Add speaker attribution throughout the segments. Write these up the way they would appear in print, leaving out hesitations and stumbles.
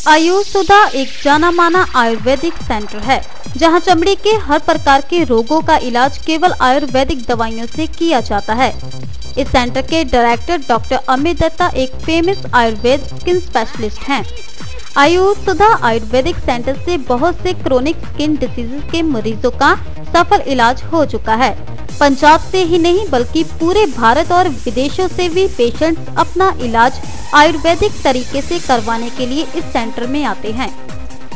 Speaker 1: आयुष सुधा एक जाना माना आयुर्वेदिक सेंटर है, जहां चमड़ी के हर प्रकार के रोगों का इलाज केवल आयुर्वेदिक दवाइयों से किया जाता है। इस सेंटर के डायरेक्टर डॉक्टर अमित दत्ता एक फेमस आयुर्वेद स्किन स्पेशलिस्ट हैं। आयुष सुधा आयुर्वेदिक सेंटर से बहुत से क्रोनिक स्किन डिसीजेज के मरीजों का सफल इलाज हो चुका है। पंजाब से ही नहीं बल्कि पूरे भारत और विदेशों से भी पेशेंट्स अपना इलाज आयुर्वेदिक तरीके से करवाने के लिए इस सेंटर में आते हैं।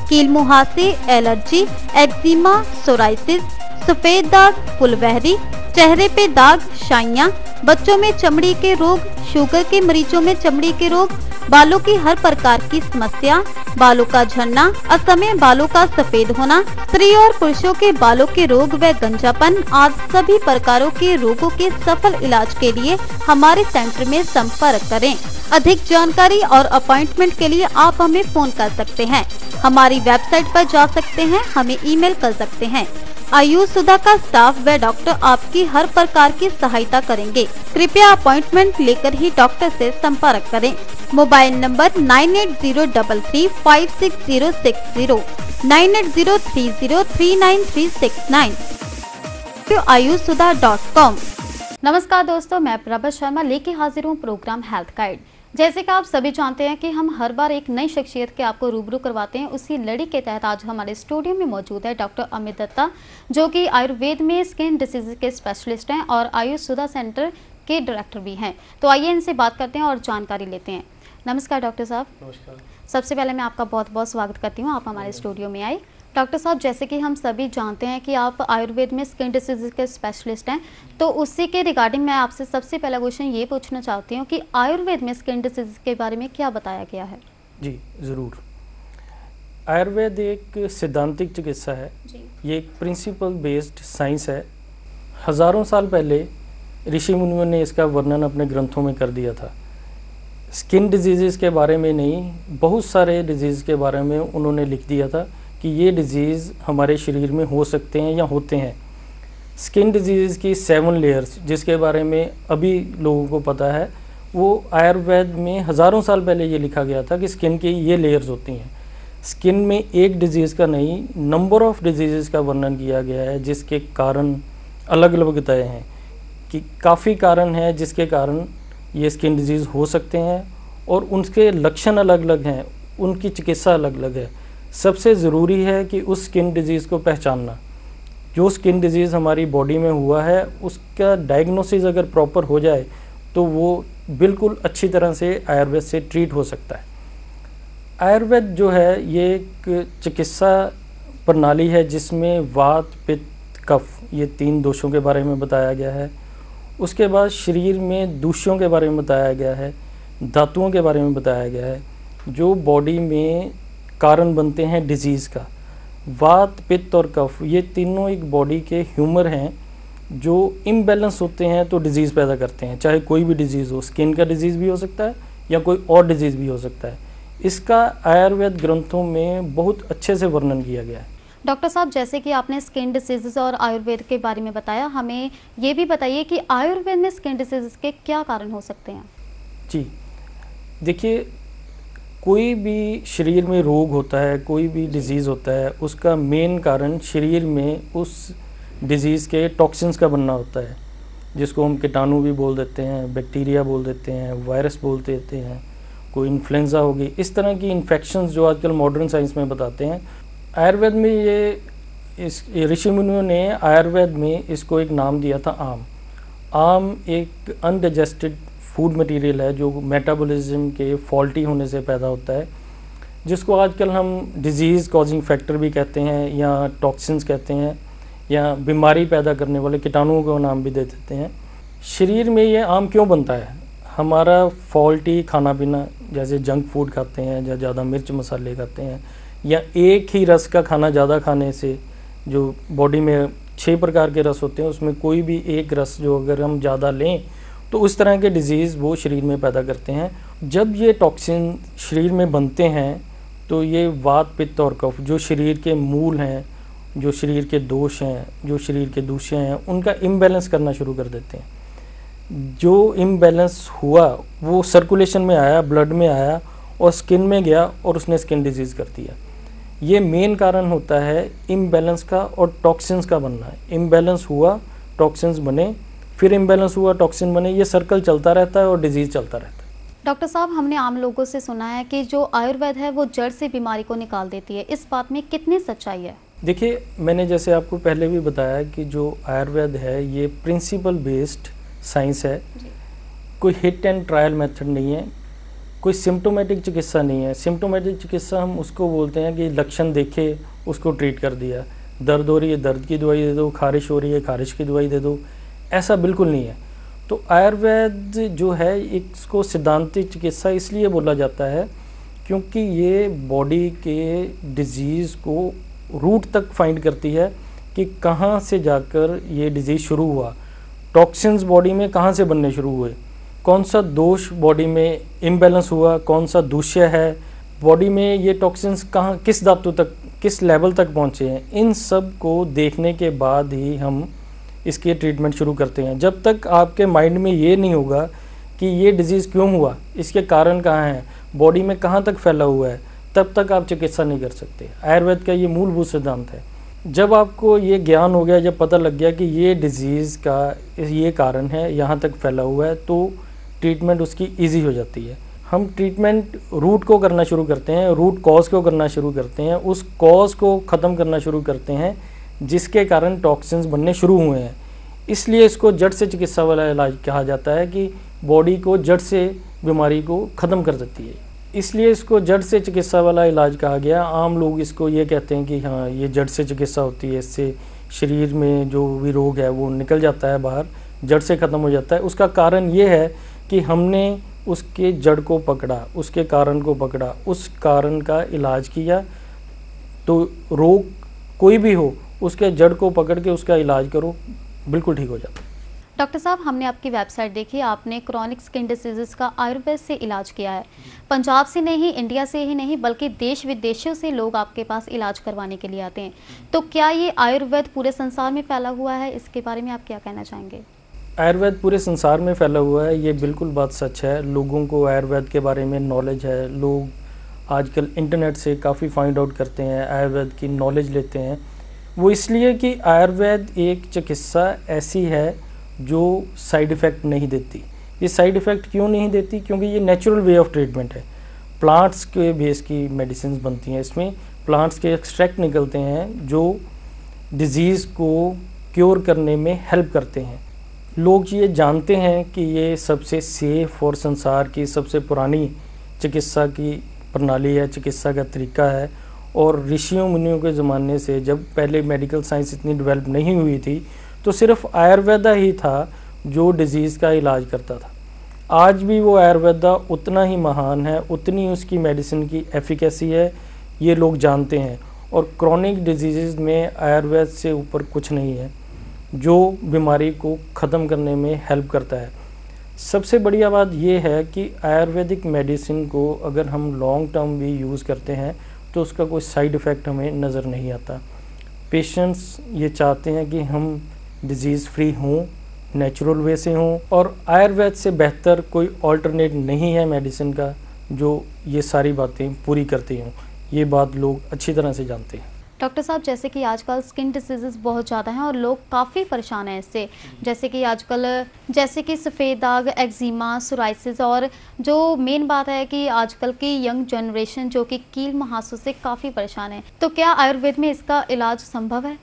Speaker 1: कील मुहासे, एलर्जी, एक्जिमा, सोराइसिस, सफेद दाग, फुलवहरी, चेहरे पे दाग, शाइयाँ, बच्चों में चमड़ी के रोग, शुगर के मरीजों में चमड़ी के रोग, बालों की हर प्रकार की समस्या, बालों का झड़ना, असमय बालों का सफेद होना, स्त्री और पुरुषों के बालों के रोग व गंजापन आदि सभी प्रकारों के रोगों के सफल इलाज के लिए हमारे सेंटर में संपर्क करें। अधिक जानकारी और अपॉइंटमेंट के लिए आप हमें फोन कर सकते हैं, हमारी वेबसाइट पर जा सकते हैं, हमें ईमेल कर सकते हैं। आयुष सुधा का स्टाफ व डॉक्टर आपकी हर प्रकार की सहायता करेंगे। कृपया अपॉइंटमेंट लेकर ही डॉक्टर से संपर्क करें। Mobile number 9803356060, 9803039369, ayushsudha.com। नमस्कार दोस्तों, मैं प्रभा शर्मा लेके हाजिर हूँ प्रोग्राम हेल्थ गाइड। जैसे कि आप सभी जानते हैं कि हम हर बार एक नई शख्सियत के आपको रूबरू करवाते हैं, उसी लड़ी के तहत आज हमारे स्टूडियो में मौजूद है डॉक्टर अमित दत्ता, जो कि आयुर्वेद में स्किन डिसीज के स्पेशलिस्ट हैं और आयुष सुधा सेंटर के डायरेक्टर भी हैं। तो आइए इनसे बात करते हैं और जानकारी लेते हैं। नमस्कार डॉक्टर साहब।
Speaker 2: नमस्कार।
Speaker 1: सबसे पहले मैं आपका बहुत बहुत स्वागत करती हूँ, आप हमारे स्टूडियो में आए। डॉक्टर साहब, जैसे कि हम सभी जानते हैं कि आप आयुर्वेद में स्किन डिसीज के स्पेशलिस्ट हैं, तो उसी के रिगार्डिंग मैं आपसे सबसे पहला क्वेश्चन ये पूछना चाहती हूँ कि आयुर्वेद में स्किन डिसीज के बारे में क्या बताया गया है?
Speaker 2: जी ज़रूर। आयुर्वेद एक सिद्धांतिक चिकित्सा है जी। ये एक प्रिंसिपल बेस्ड साइंस है। हज़ारों साल पहले ऋषि मुनियों ने इसका वर्णन अपने ग्रंथों में कर दिया था। स्किन डिजीज़ के बारे में नहीं, बहुत सारे डिजीज़ के बारे में उन्होंने लिख दिया था कि ये डिजीज़ हमारे शरीर में हो सकते हैं या होते हैं। स्किन डिजीज़ की 7 लेयर्स जिसके बारे में अभी लोगों को पता है, वो आयुर्वेद में हज़ारों साल पहले ये लिखा गया था कि स्किन की ये लेयर्स होती हैं। स्किन में एक डिजीज़ का नहीं, नंबर ऑफ़ डिजीज़ का वर्णन किया गया है, जिसके कारण अलग अलग बताए हैं कि काफ़ी कारण हैं जिसके कारण ये स्किन डिजीज़ हो सकते हैं और उनके लक्षण अलग अलग हैं, उनकी चिकित्सा अलग अलग है। सबसे ज़रूरी है कि उस स्किन डिजीज़ को पहचानना। जो स्किन डिजीज़ हमारी बॉडी में हुआ है उसका डायग्नोसिस अगर प्रॉपर हो जाए तो वो बिल्कुल अच्छी तरह से आयुर्वेद से ट्रीट हो सकता है। आयुर्वेद जो है ये एक चिकित्सा प्रणाली है जिसमें वात, पित्त, कफ ये 3 दोषों के बारे में बताया गया है। उसके बाद शरीर में दूषियों के बारे में बताया गया है, धातुओं के बारे में बताया गया है, जो बॉडी में कारण बनते हैं डिजीज़ का। वात, पित्त और कफ ये तीनों एक बॉडी के ह्यूमर हैं जो इम्बैलेंस होते हैं तो डिजीज़ पैदा करते हैं। चाहे कोई भी डिजीज़ हो, स्किन का डिजीज़ भी हो सकता है या कोई और डिजीज़ भी हो सकता है। इसका आयुर्वेद ग्रंथों में बहुत अच्छे से वर्णन किया गया है।
Speaker 1: डॉक्टर साहब, जैसे कि आपने स्किन डिसीज़ और आयुर्वेद के बारे में बताया, हमें ये भी बताइए कि आयुर्वेद में स्किन डिसीज़ के क्या कारण हो सकते हैं? जी
Speaker 2: देखिए, कोई भी शरीर में रोग होता है, कोई भी डिजीज़ होता है, उसका मेन कारण शरीर में उस डिजीज़ के टॉक्सिन्स का बनना होता है, जिसको हम कीटाणु भी बोल देते हैं, बैक्टीरिया बोल देते हैं, वायरस बोल देते हैं, कोई इन्फ्लुएंजा होगी, इस तरह की इन्फेक्शंस जो आजकल मॉडर्न साइंस में बताते हैं। आयुर्वेद में ये ऋषि मुनियों ने आयुर्वेद में इसको एक नाम दिया था आम। आम एक अनडाइजेस्टेड फूड मटेरियल है जो मेटाबॉलिज्म के फॉल्टी होने से पैदा होता है, जिसको आजकल हम डिजीज़ कॉजिंग फैक्टर भी कहते हैं या टॉक्सिन्स कहते हैं या बीमारी पैदा करने वाले कीटाणुओं को नाम भी दे देते हैं। शरीर में ये आम क्यों बनता है? हमारा फॉल्टी खाना पीना, जैसे जंक फूड खाते हैं या ज़्यादा मिर्च मसाले खाते हैं, या एक ही रस का खाना ज़्यादा खाने से, जो बॉडी में 6 प्रकार के रस होते हैं उसमें कोई भी एक रस जो अगर हम ज़्यादा लें तो उस तरह के डिजीज़ वो शरीर में पैदा करते हैं। जब ये टॉक्सिन शरीर में बनते हैं तो ये वात, पित्त और कफ जो शरीर के मूल हैं, जो शरीर के दोष हैं, जो शरीर के दूषे हैं, उनका इम्बैलेंस करना शुरू कर देते हैं। जो इम्बैलेंस हुआ वो सर्कुलेशन में आया, ब्लड में आया और स्किन में गया और उसने स्किन डिजीज़ कर दिया। ये मेन कारण होता है इम्बैलेंस का और टॉक्सिन्स का बनना। इम्बैलेंस हुआ, टॉक्सिन्स बने, फिर इम्बैलेंस हुआ, टॉक्सिन बने, ये सर्कल चलता रहता है और डिजीज़ चलता रहता है।
Speaker 1: डॉक्टर साहब, हमने आम लोगों से सुना है कि जो आयुर्वेद है वो जड़ से बीमारी को निकाल देती है, इस बात में कितनी सच्चाई है?
Speaker 2: देखिए, मैंने जैसे आपको पहले भी बताया कि जो आयुर्वेद है ये प्रिंसिपल बेस्ड साइंस है। कोई हिट एंड ट्रायल मेथड नहीं है, कोई सिम्टोमेटिक चिकित्सा नहीं है। सिम्टोमेटिक चिकित्सा हम उसको बोलते हैं कि लक्षण देखे उसको ट्रीट कर दिया, दर्द हो रही है दर्द की दवाई दे दो, खारिश हो रही है खारिश की दवाई दे दो, ऐसा बिल्कुल नहीं है। तो आयुर्वेद जो है इसको सिद्धांतिक चिकित्सा इसलिए बोला जाता है क्योंकि ये बॉडी के डिजीज़ को रूट तक फाइंड करती है कि कहाँ से जाकर ये डिजीज़ शुरू हुआ, टॉक्सिन्स बॉडी में कहाँ से बनने शुरू हुए, कौन सा दोष बॉडी में इम्बैलेंस हुआ, कौन सा दूष्य है बॉडी में, ये टॉक्सिन्स कहाँ किस धातु तक किस लेवल तक पहुँचे हैं, इन सब को देखने के बाद ही हम इसके ट्रीटमेंट शुरू करते हैं। जब तक आपके माइंड में ये नहीं होगा कि ये डिजीज़ क्यों हुआ, इसके कारण कहाँ हैं, बॉडी में कहाँ तक फैला हुआ है, तब तक आप चिकित्सा नहीं कर सकते। आयुर्वेद का ये मूलभूत सिद्धांत है। जब आपको ये ज्ञान हो गया, जब पता लग गया कि ये डिजीज़ का ये कारण है, यहाँ तक फैला हुआ है, तो ट्रीटमेंट उसकी ईजी हो जाती है। हम ट्रीटमेंट रूट को करना शुरू करते हैं, रूट कॉज को करना शुरू करते हैं, उस कॉज को ख़त्म करना शुरू करते हैं जिसके कारण टॉक्सिन्स बनने शुरू हुए हैं। इसलिए इसको जड़ से चिकित्सा वाला इलाज कहा जाता है कि बॉडी को जड़ से बीमारी को ख़त्म कर देती है, इसलिए इसको जड़ से चिकित्सा वाला इलाज कहा गया। आम लोग इसको ये कहते हैं कि हाँ ये जड़ से चिकित्सा होती है, इससे शरीर में जो भी रोग है वो निकल जाता है बाहर, जड़ से ख़त्म हो जाता है। उसका कारण ये है कि हमने उसके जड़ को पकड़ा, उसके कारण को पकड़ा, उस कारण का इलाज किया। तो रोग कोई भी हो उसके जड़ को पकड़ के उसका इलाज करो, बिल्कुल ठीक हो जाता है।
Speaker 1: डॉक्टर साहब, हमने आपकी वेबसाइट देखी, आपने क्रॉनिक स्किन डिसीजेस का आयुर्वेद से इलाज किया है। पंजाब से नहीं, इंडिया से ही नहीं, बल्कि देश विदेशों से लोग आपके पास इलाज करवाने के लिए आते हैं। तो क्या ये आयुर्वेद पूरे संसार में फैला हुआ है, इसके बारे में आप क्या कहना चाहेंगे?
Speaker 2: आयुर्वेद पूरे संसार में फैला हुआ है, ये बिल्कुल बात सच है। लोगों को आयुर्वेद के बारे में नॉलेज है, लोग आजकल इंटरनेट से काफ़ी फाइंड आउट करते हैं, आयुर्वेद की नॉलेज लेते हैं। वो इसलिए कि आयुर्वेद एक चिकित्सा ऐसी है जो साइड इफ़ेक्ट नहीं देती। ये साइड इफ़ेक्ट क्यों नहीं देती? क्योंकि ये नेचुरल वे ऑफ ट्रीटमेंट है। प्लांट्स के बेस की मेडिसिन बनती हैं, इसमें प्लांट्स के एक्सट्रैक्ट निकलते हैं जो डिज़ीज़ को क्योर करने में हेल्प करते हैं। लोग ये जानते हैं कि ये सबसे सेफ और संसार की सबसे पुरानी चिकित्सा की प्रणाली है, चिकित्सा का तरीका है। और ऋषियों मुनियों के ज़माने से, जब पहले मेडिकल साइंस इतनी डेवलप नहीं हुई थी, तो सिर्फ आयुर्वेदा ही था जो डिज़ीज़ का इलाज करता था। आज भी वो आयुर्वेदा उतना ही महान है, उतनी उसकी मेडिसिन की एफिकेसी है, ये लोग जानते हैं। और क्रॉनिक डिजीज़ में आयुर्वेद से ऊपर कुछ नहीं है जो बीमारी को ख़त्म करने में हेल्प करता है। सबसे बढ़िया बात यह है कि आयुर्वेदिक मेडिसिन को अगर हम लॉन्ग टर्म भी यूज़ करते हैं तो उसका कोई साइड इफ़ेक्ट हमें नज़र नहीं आता। पेशेंट्स ये चाहते हैं कि हम डिज़ीज़ फ्री हों, नेचुरल वे से हों, और आयुर्वेद से बेहतर कोई ऑल्टरनेट नहीं है मेडिसिन का जो ये सारी बातें पूरी करती हों। ये बात लोग अच्छी तरह से जानते हैं।
Speaker 1: डॉक्टर साहब, जैसे कि आजकल स्किन डिसीजेस बहुत ज़्यादा हैं और लोग काफ़ी परेशान हैं इससे, जैसे कि सफ़ेद दाग, एक्जिमा, सोराइसिस, और जो मेन बात है कि आजकल की यंग जनरेशन जो कि कील मुहासों से काफ़ी परेशान है। तो क्या आयुर्वेद में इसका इलाज संभव है?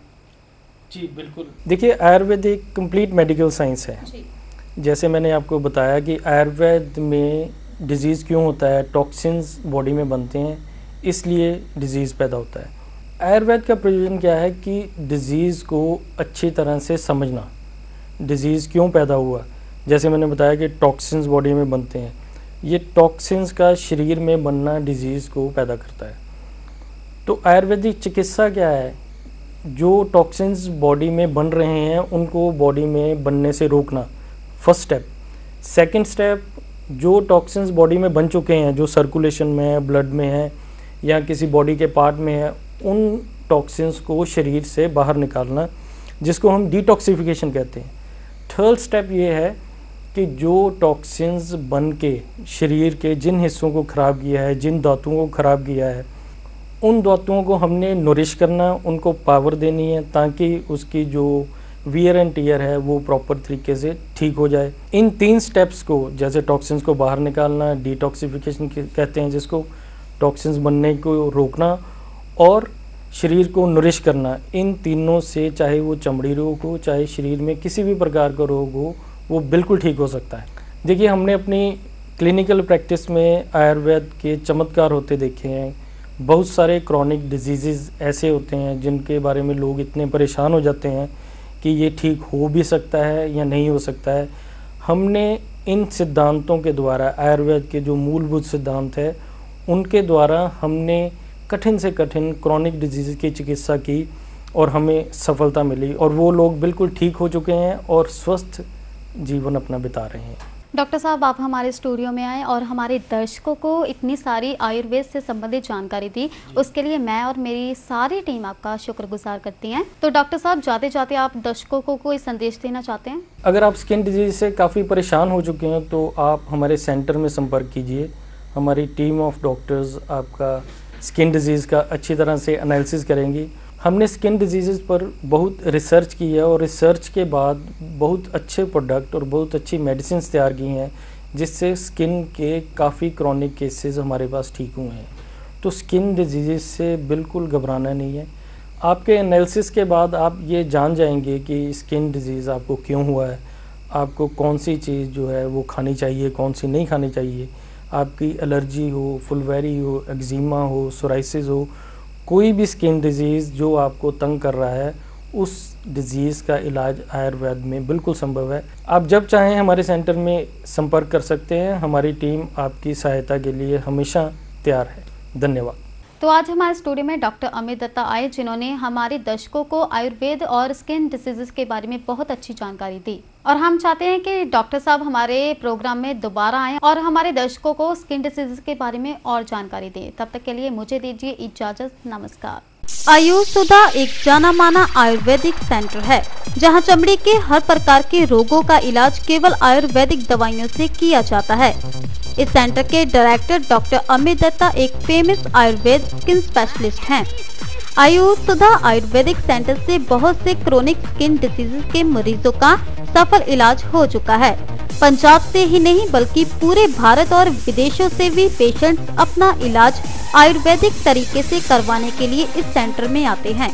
Speaker 2: जी बिल्कुल। देखिए, आयुर्वेद एक कंप्लीट मेडिकल साइंस है। जैसे मैंने आपको बताया कि आयुर्वेद में डिज़ीज़ क्यों होता है, टॉक्सिन्स बॉडी में बनते हैं, इसलिए डिज़ीज़ पैदा होता है। आयुर्वेद का प्रयोजन क्या है कि डिज़ीज़ को अच्छी तरह से समझना, डिज़ीज़ क्यों पैदा हुआ। जैसे मैंने बताया कि टॉक्सिन्स बॉडी में बनते हैं, ये टॉक्सिन्स का शरीर में बनना डिज़ीज़ को पैदा करता है। तो आयुर्वेदिक चिकित्सा क्या है, जो टॉक्सिन्स बॉडी में बन रहे हैं उनको बॉडी में बनने से रोकना, फर्स्ट स्टेप। सेकंड स्टेप, जो टॉक्सिन्स बॉडी में बन चुके हैं, जो सर्कुलेशन में है, ब्लड में है या किसी बॉडी के पार्ट में है, उन टॉक्सिन्स को शरीर से बाहर निकालना, जिसको हम डिटॉक्सिफिकेशन कहते हैं। थर्ड स्टेप ये है कि जो टॉक्सिन्स बन के शरीर के जिन हिस्सों को ख़राब किया है, जिन धातुओं को ख़राब किया है, उन धातुओं को हमने नरिश करना, उनको पावर देनी है ताकि उसकी जो वियर एंड टीयर है वो प्रॉपर तरीके से ठीक हो जाए। इन 3 स्टेप्स को, जैसे टॉक्सिन्स को बाहर निकालना, डिटॉक्सिफिकेशन कहते हैं जिसको, टॉक्सिन्स बनने को रोकना और शरीर को नरिश करना, इन तीनों से चाहे वो चमड़ी रोग हो, चाहे शरीर में किसी भी प्रकार का रोग हो, वो बिल्कुल ठीक हो सकता है। देखिए, हमने अपनी क्लिनिकल प्रैक्टिस में आयुर्वेद के चमत्कार होते देखे हैं। बहुत सारे क्रॉनिक डिजीज़ ऐसे होते हैं जिनके बारे में लोग इतने परेशान हो जाते हैं कि ये ठीक हो भी सकता है या नहीं हो सकता है। हमने इन सिद्धांतों के द्वारा, आयुर्वेद के जो मूलभूत सिद्धांत है उनके द्वारा हमने कठिन से कठिन क्रॉनिक डिजीज़ की चिकित्सा की और हमें सफलता मिली और वो लोग बिल्कुल ठीक हो चुके हैं और स्वस्थ जीवन अपना बिता रहे हैं।
Speaker 1: डॉक्टर साहब, आप हमारे स्टूडियो में आए और हमारे दर्शकों को इतनी सारी आयुर्वेद से संबंधित जानकारी दी, उसके लिए मैं और मेरी सारी टीम आपका शुक्रगुजार करती हैं। तो डॉक्टर साहब, जाते जाते आप दर्शकों को कोई संदेश देना चाहते हैं?
Speaker 2: अगर आप स्किन डिजीज़ से काफ़ी परेशान हो चुके हैं तो आप हमारे सेंटर में संपर्क कीजिए। हमारी टीम ऑफ डॉक्टर्स आपका स्किन डिजीज़ का अच्छी तरह से एनालिसिस करेंगी। हमने स्किन डिजीज़ पर बहुत रिसर्च की है और रिसर्च के बाद बहुत अच्छे प्रोडक्ट और बहुत अच्छी मेडिसिन तैयार की हैं जिससे स्किन के काफ़ी क्रॉनिक केसेस हमारे पास ठीक हुए हैं। तो स्किन डिजीज़ से बिल्कुल घबराना नहीं है। आपके एनालिसिस के बाद आप ये जान जाएंगे कि स्किन डिजीज़ आपको क्यों हुआ है, आपको कौन सी चीज़ जो है वो खानी चाहिए, कौन सी नहीं खानी चाहिए। आपकी एलर्जी हो, फुलवैरी हो, एक्जिमा हो, सोराइसिस हो, कोई भी स्किन डिजीज़ जो आपको तंग कर रहा है, उस डिज़ीज़ का इलाज आयुर्वेद में बिल्कुल संभव है। आप जब चाहें हमारे सेंटर में संपर्क कर सकते हैं। हमारी टीम आपकी सहायता के लिए हमेशा तैयार है। धन्यवाद।
Speaker 1: तो आज हमारे स्टूडियो में डॉक्टर अमित दत्ता आए, जिन्होंने हमारे दर्शकों को आयुर्वेद और स्किन डिसीज़ के बारे में बहुत अच्छी जानकारी दी और हम चाहते हैं कि डॉक्टर साहब हमारे प्रोग्राम में दोबारा आएं और हमारे दर्शकों को स्किन डिसीज़ के बारे में और जानकारी दें। तब तक के लिए मुझे दीजिए इजाज़त। नमस्कार। आयुष सुधा एक जाना माना आयुर्वेदिक सेंटर है जहां चमड़ी के हर प्रकार के रोगों का इलाज केवल आयुर्वेदिक दवाइयों से किया जाता है। इस सेंटर के डायरेक्टर डॉक्टर अमित दत्ता एक फेमस आयुर्वेद स्किन स्पेशलिस्ट हैं। आयुष सुधा आयुर्वेदिक सेंटर से बहुत से क्रोनिक स्किन डिसीज के मरीजों का सफल इलाज हो चुका है। पंजाब से ही नहीं बल्कि पूरे भारत और विदेशों से भी पेशेंट्स अपना इलाज आयुर्वेदिक तरीके से करवाने के लिए इस सेंटर में आते हैं।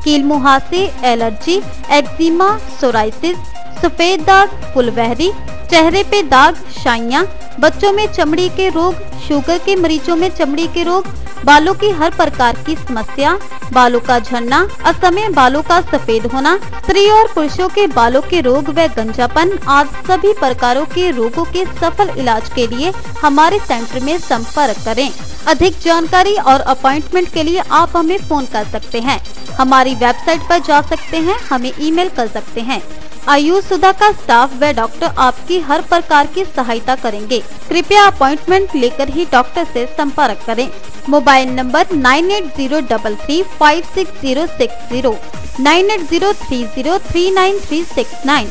Speaker 1: कील मुहासे, एलर्जी, एक्जिमा, सोराइसिस, सफेद दाग, फुलवहरी, चेहरे पे दाग, शाइयाँ, बच्चों में चमड़ी के रोग, शुगर के मरीजों में चमड़ी के रोग, बालों की हर प्रकार की समस्या, बालों का झड़ना, असमय बालों का सफेद होना, स्त्री और पुरुषों के बालों के रोग व गंजापन आदि सभी प्रकारों के रोगों के सफल इलाज के लिए हमारे सेंटर में संपर्क करें। अधिक जानकारी और अपॉइंटमेंट के लिए आप हमें फोन कर सकते हैं, हमारी वेबसाइट पर जा सकते हैं, हमें ईमेल कर सकते हैं। आयुष सुधा का स्टाफ व डॉक्टर आपकी हर प्रकार की सहायता करेंगे। कृपया अपॉइंटमेंट लेकर ही डॉक्टर से संपर्क करें। Mobile number 9803356060, 9803039369,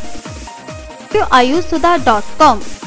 Speaker 1: ayushsudha.com।